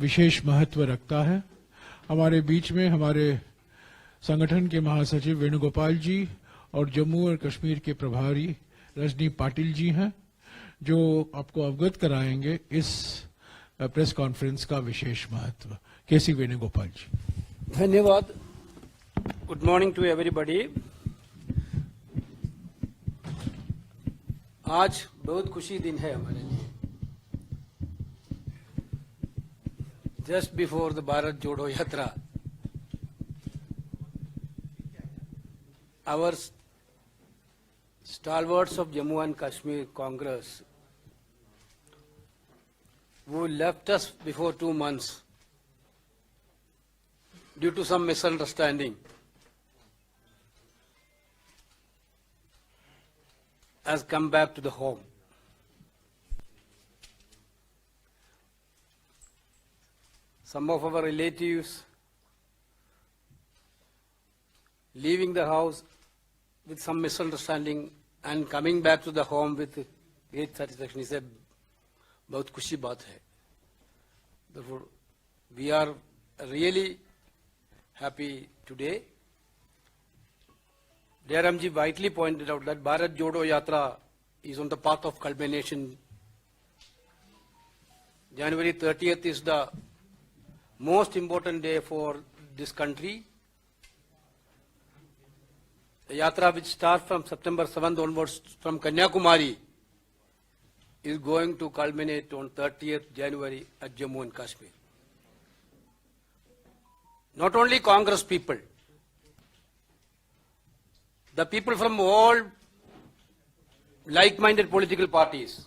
विशेष महत्व रखता है। हमारे बीच में हमारे संगठन के महासचिव वेणुगोपाल जी और जम्मू और कश्मीर के प्रभारी रजनी पाटिल जी हैं, जो आपको अवगत कराएंगे इस प्रेस कॉन्फ्रेंस का विशेष महत्व। केसी वेणुगोपाल जी। धन्यवाद। Good morning to everybody. आज बहुत खुशी दिन है हमारे लिए। जस्ट बिफोर द भारत जोड़ो यात्रा, our stalwarts of Jammu and Kashmir Congress, who left us before 2 months due to some misunderstanding, has come back to the home. Some of our relatives leaving the house with some misunderstanding and coming back to the home with great satisfaction is a बहुत खुशी बात है. Therefore, we are really happy today. Jairamji rightly pointed out that Bharat Jodo Yatra is on the path of culmination. January 30th is the most important day for this country. The Yatra, which starts from September 7th onwards from Kanyakumari, is going to culminate on 30th January at Jammu and Kashmir. Not only Congress people, the people from all like-minded political parties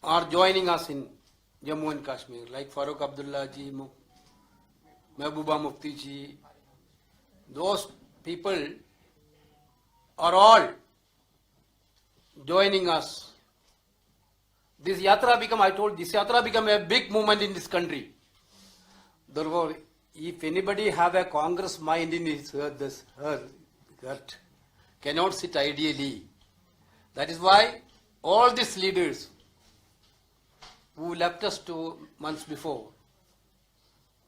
are joining us in Jammu and Kashmir, like Farooq Abdullah ji, Mehbooba Mufti ji. Those people are all joining us. This yatra become a big movement in this country. Therefore, if anybody have a Congress mind in his heart, cannot sit ideally. That is why all these leaders who left us 2 months before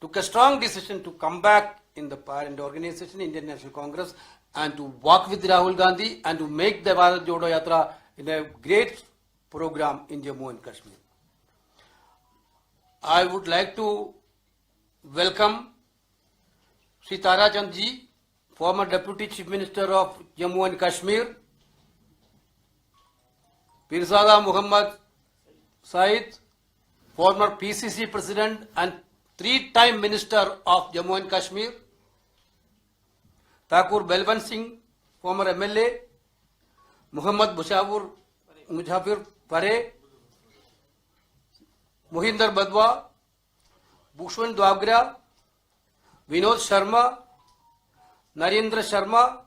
took a strong decision to come back in the parent organization, Indian National Congress, and to work with Rahul Gandhi and to make the Bharat Jodo Yatra in a great program in Jammu and Kashmir. I would like to welcome Sri Tara Chand ji, former Deputy Chief Minister of Jammu and Kashmir, Pirzada Muhammad Said, former PCC President and 3-time Minister of Jammu and Kashmir, Thakur Balwant Singh, former MLA, Muhammad Mujafir Pare, Mohinder Badwa, Bhushwan Dwagra, Vinod Sharma, Narendra Sharma,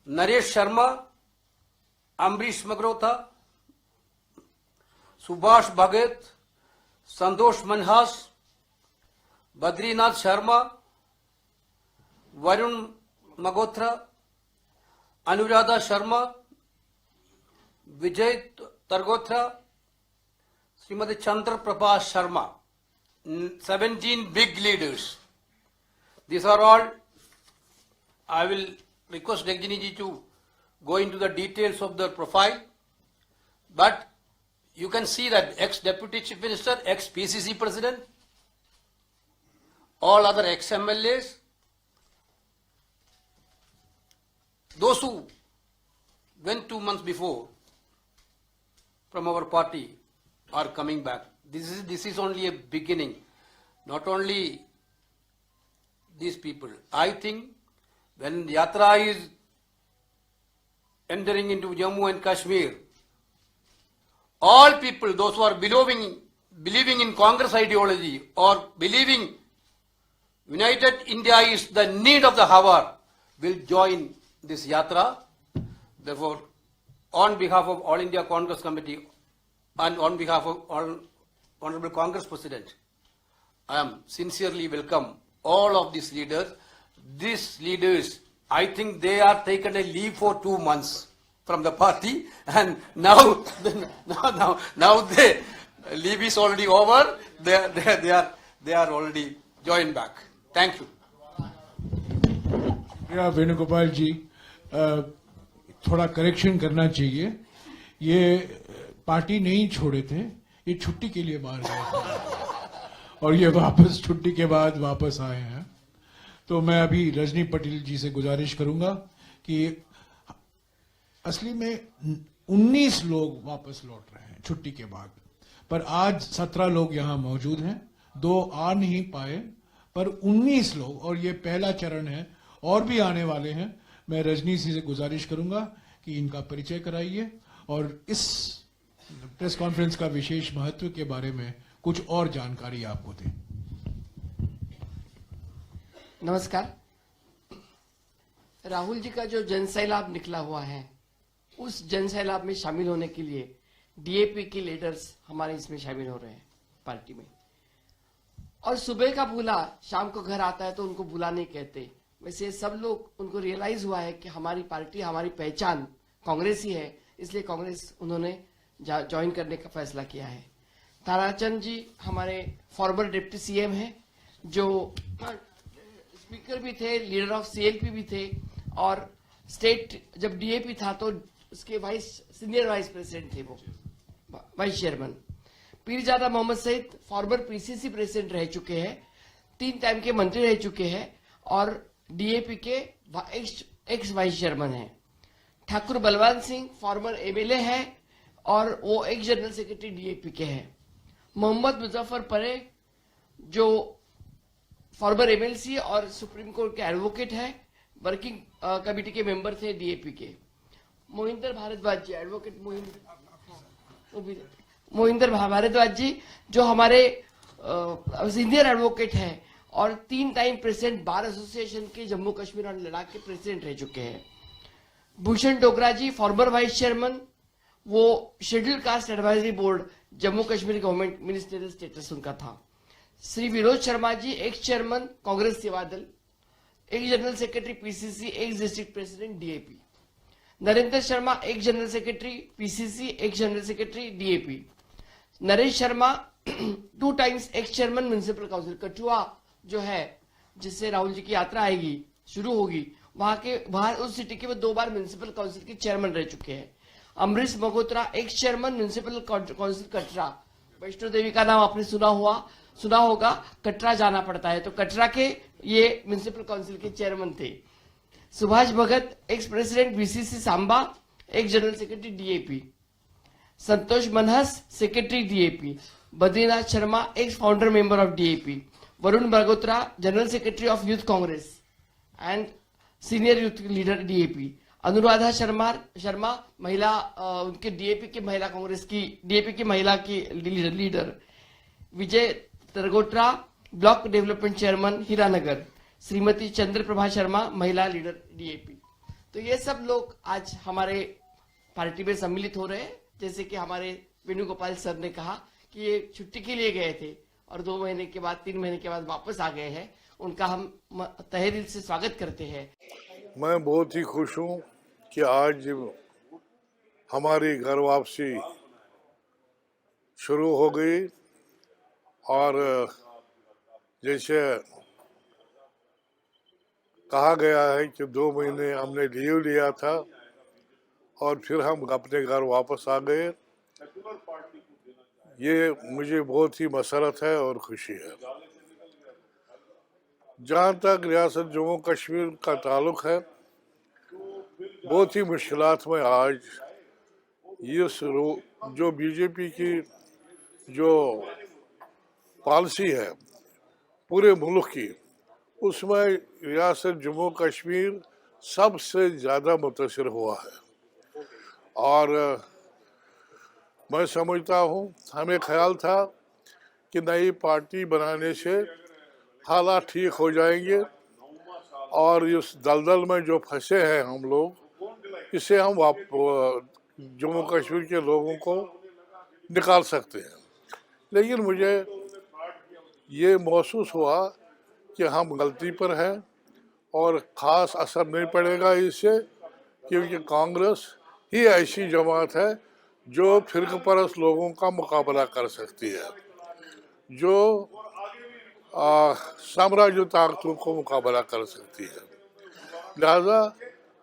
Naresh Sharma, Ambrish Magrotha, Subhash Bhagat, Santosh Manhas, Badrinath Sharma, Varun Magotra, Anuradha Sharma, Vijay Targotra, Srimati Chandra Prabha Sharma. 17 big leaders. These are all. I will request Rajini ji to go into the details of their profile, but you can see that ex-Deputy Chief Minister, ex-PCC President, all other ex-MLAs, those who went 2 months before from our party are coming back. This is only a beginning. Not only these people. I think when Yatra is entering into Jammu and Kashmir, all people, those who are believing in Congress ideology or believing United India is the need of the hour, will join this Yatra. Therefore, on behalf of All India Congress Committee and on behalf of all Honorable Congress President, I am sincerely welcome all of these leaders. These leaders, I think they are taken a leave for 2 months from the party, and now they Leave is already over. They are already joined back. Thank you. मेरा वेणुगोपाल जी थोड़ा correction करना चाहिए। ये party नहीं छोड़े थे, ये छुट्टी के लिए बाहर गए थे और ये वापस छुट्टी के बाद वापस आए हैं। तो मैं अभी रजनी पटेल जी से गुजारिश करूंगा कि असली में 19 लोग वापस लौट रहे हैं छुट्टी के बाद, पर आज 17 लोग यहां मौजूद हैं, 2 आ नहीं पाए, पर 19 लोग, और ये पहला चरण है, और भी आने वाले हैं। मैं रजनी जी से गुजारिश करूंगा कि इनका परिचय कराइए और इस प्रेस कॉन्फ्रेंस का विशेष महत्व के बारे में कुछ और जानकारी आपको दें। नमस्कार। राहुल जी का जो जनसैलाब निकला हुआ है, उस जनसैलाब में शामिल होने के लिए डीएपी के लीडर्स हमारे इसमें शामिल हो रहे हैं पार्टी में। और सुबह का बुला शाम को घर आता है तो उनको बुला नहीं कहते। वैसे सब लोग, उनको रियलाइज हुआ है कि हमारी पार्टी, हमारी पहचान कांग्रेस ही है, इसलिए कांग्रेस उन्होंने ज्वाइन करने का फैसला किया है। ताराचंद जी हमारे फॉर्मर डिप्टी सीएम हैं, जो स्पीकर भी थे, लीडर ऑफ सीएलपी भी थे, और स्टेट जब डीएपी था तो उसके सीनियर वाइस प्रेसिडेंट थे, वो vice chairman. Peerzada Mohammad Saeed former PCC president रह चुके हैं, 3 टाइम के मंत्री रह चुके हैं और डीएपी के एक्स वाइस चेयरमैन हैं। ठाकुर बलवान सिंह फॉर्मर एमएलए है और वो एक्स जनरल सेक्रेटरी डीएपी के हैं। मोहम्मद मुजफ्फर परे जो फॉर्मर एमएलसी और सुप्रीम कोर्ट के एडवोकेट है, वर्किंग कमेटी के मेंबर थे डीएपी के। मोहिंदर भारद्वाज जी, एडवोकेट मोहिंदर भारद्वाज जी जो हमारे सीनियर एडवोकेट हैं और 3 टाइम प्रेसिडेंट बार एसोसिएशन के जम्मू कश्मीर और लद्दाख के प्रेसिडेंट रह चुके हैं। भूषण डोगरा जी फॉर्मर वाइस चेयरमैन, वो schedule caste advisory board Jammu Kashmir government ministerial status उनका था। श्री विनोद शर्मा जी एक्स चेयरमैन कांग्रेस सेवा दल, x general secretary PCC, x district president DAP. Narendra Sharma x general secretary PCC, x general secretary DAP. Naresh Sharma 2 times x chairman municipal council Kathua, जो है जिससे राहुल जी की यात्रा आएगी, शुरू होगी, वहां उस सिटी के वो 2 बार म्युनिसिपल काउंसिल के चेयरमैन रह चुके हैं। Amrish Magotra ex chairman municipal council Katra. Vaishno Devi का नाम आपने सुना होगा, कटरा जाना पड़ता है, तो कटरा के ये म्युनिसिपल काउंसिल के चेयरमैन थे। Subhash Bhagat ex president BCC Samba, ex general secretary DAP. Santosh Manhas secretary DAP. Badrinath Sharma ex founder member of DAP. Varun Bagotra general secretary of youth Congress and senior youth leader DAP. Anuradha Sharma महिला, उनके डीएपी के महिला कांग्रेस की डीएपी की महिला की leader. Vijay Targotra block development chairman Hiranagar. Shrimati Chandra Prabha Sharma महिला लीडर डीएपी। तो ये सब लोग आज हमारे पार्टी में सम्मिलित हो रहे हैं। जैसे कि हमारे वेणुगोपाल सर ने कहा कि ये छुट्टी के लिए गए थे और 2 महीने के बाद, 3 महीने के बाद वापस आ गए हैं, उनका हम तहे दिल से स्वागत करते हैं। मैं बहुत ही खुश हूँ कि आज हमारी घर वापसी शुरू हो गई और जैसे कहा गया है कि 2 महीने हमने लीव लिया था और फिर हम अपने घर वापस आ गए। ये मुझे बहुत ही मसरत है और खुशी है। जहाँ तक रियासत जम्मू कश्मीर का ताल्लुक है, बहुत ही मुश्किलात में आज ये जो बीजेपी की जो पॉलिसी है पूरे मुल्क की, उसमें रियासत जम्मू कश्मीर सबसे ज़्यादा मुतासिर हुआ है। और मैं समझता हूँ, हमें ख्याल था कि नई पार्टी बनाने से हालात ठीक हो जाएंगे और इस दलदल में जो फंसे हैं हम लोग, इससे हम जम्मू कश्मीर के लोगों को निकाल सकते हैं। लेकिन मुझे ये महसूस हुआ कि हम गलती पर हैं और ख़ास असर नहीं पड़ेगा इससे, क्योंकि कांग्रेस ही ऐसी जमात है जो फिरकपरस्त लोगों का मुकाबला कर सकती है, जो साम्राज्य ताकतों को मुकाबला कर सकती है। लिहाजा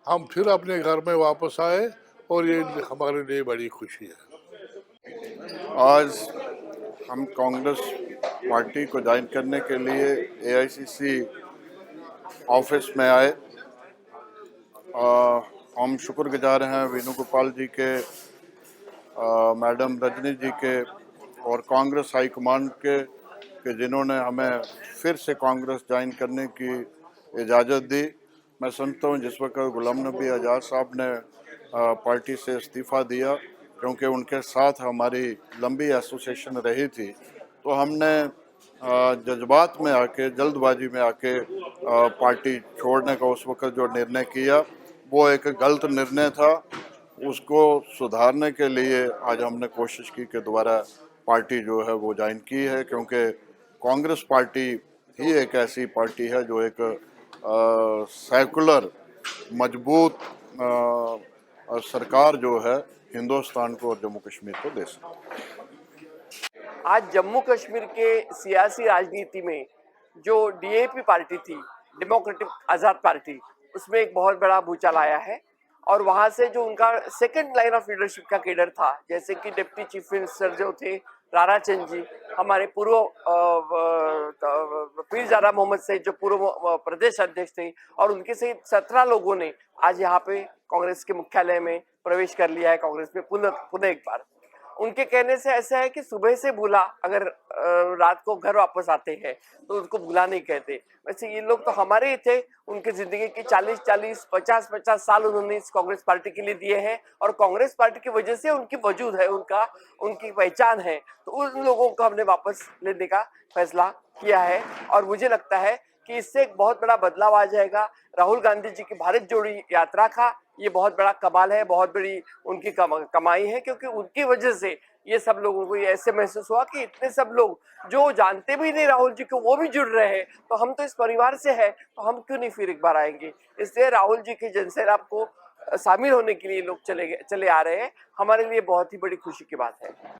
हम फिर अपने घर में वापस आए और ये हमारे लिए बड़ी खुशी है। आज हम कांग्रेस पार्टी को ज्वाइन करने के लिए एआईसीसी ऑफिस में आए। हम शुक्रगुजार हैं वेणुगोपाल जी के, मैडम रजनी जी के और कांग्रेस हाईकमान के कि जिन्होंने हमें फिर से कांग्रेस ज्वाइन करने की इजाज़त दी। मैं समझता हूँ जिस वक्त गुलाम नबी आज़ाद साहब ने पार्टी से इस्तीफ़ा दिया, क्योंकि उनके साथ हमारी लंबी एसोसिएशन रही थी, तो हमने जज्बात में आके, जल्दबाजी में आके पार्टी छोड़ने का उस वक्त जो निर्णय किया वो एक गलत निर्णय था। उसको सुधारने के लिए आज हमने कोशिश की कि दोबारा पार्टी जो है वो ज्वाइन की है, क्योंकि कांग्रेस पार्टी ही एक ऐसी पार्टी है जो एक सेकुलर मजबूत सरकार जो है हिंदुस्तान को और जम्मू कश्मीर को दे सकती है। आज जम्मू कश्मीर के सियासी राजनीति में जो डीएपी पार्टी थी, डेमोक्रेटिक आज़ाद पार्टी, उसमें एक बहुत बड़ा भूचाल आया है। और वहां से जो उनका सेकंड लाइन ऑफ लीडरशिप का कैडर था, जैसे कि डिप्टी चीफ मिनिस्टर जो थे राणा चंद जी, हमारे पूर्व पीरजादा मोहम्मद सईद जो पूर्व प्रदेश अध्यक्ष थे, और उनके सहित 17 लोगों ने आज यहाँ पे कांग्रेस के मुख्यालय में प्रवेश कर लिया है, कांग्रेस में पुनः एक बार। उनके कहने से ऐसा है कि सुबह से भूला, अगर रात को घर वापस आते हैं तो उनको भूला नहीं कहते। वैसे ये लोग तो हमारे ही थे, उनकी जिंदगी की 40-40, 50-50 साल उन्होंने इस कांग्रेस पार्टी के लिए दिए हैं, और कांग्रेस पार्टी की वजह से उनकी वजूद है, उनकी पहचान है। तो उन लोगों को हमने वापस लेने का फैसला किया है, और मुझे लगता है कि इससे एक बहुत बड़ा बदलाव आ जाएगा। राहुल गांधी जी की भारत जोड़ी यात्रा का ये बहुत बड़ा कमाल है, बहुत बड़ी उनकी कमाई है, क्योंकि उनकी वजह से ये सब लोगों को ये ऐसे महसूस हुआ कि इतने सब लोग जो जानते भी नहीं राहुल जी को, वो भी जुड़ रहे हैं, तो हम तो इस परिवार से हैं, तो हम क्यों नहीं फिर एक बार आएंगे। इसलिए राहुल जी की जनसेना को शामिल होने के लिए लोग चले आ रहे हैं, हमारे लिए बहुत ही बड़ी खुशी की बात है।